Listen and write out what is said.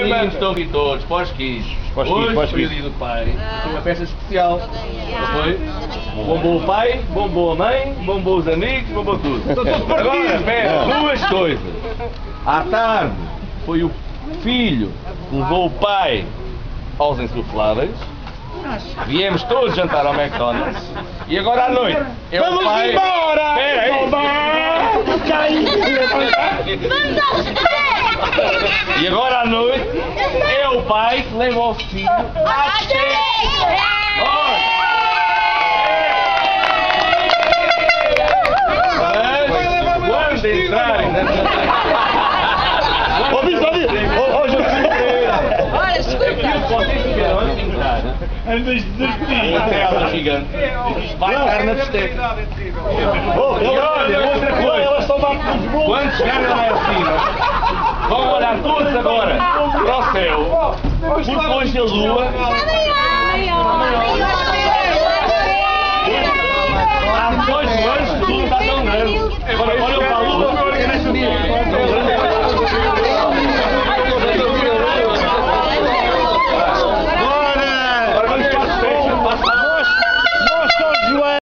meninos estão aqui todos, para os quis. Hoje foi o dia do pai, foi uma festa especial. Não foi? Bombou o pai, bombou a mãe, bombou os amigos, bombou tudo. Agora, espera, duas coisas. À tarde foi o filho que levou o pai aos insufláveis. Viemos todos jantar ao McDonald's. E agora à noite é o pai... embora! Espera aí! E agora à noite é o pai que leva o filho à festa. Quando entrarem Olha, escuta! aquilo que vocês tiveram antes de entrar, Andas de uma tela gigante, vai estar na festeira. E olha, outra coisa, quando chegarem lá acima, vão olhar todos agora para o céu, porque hoje a lua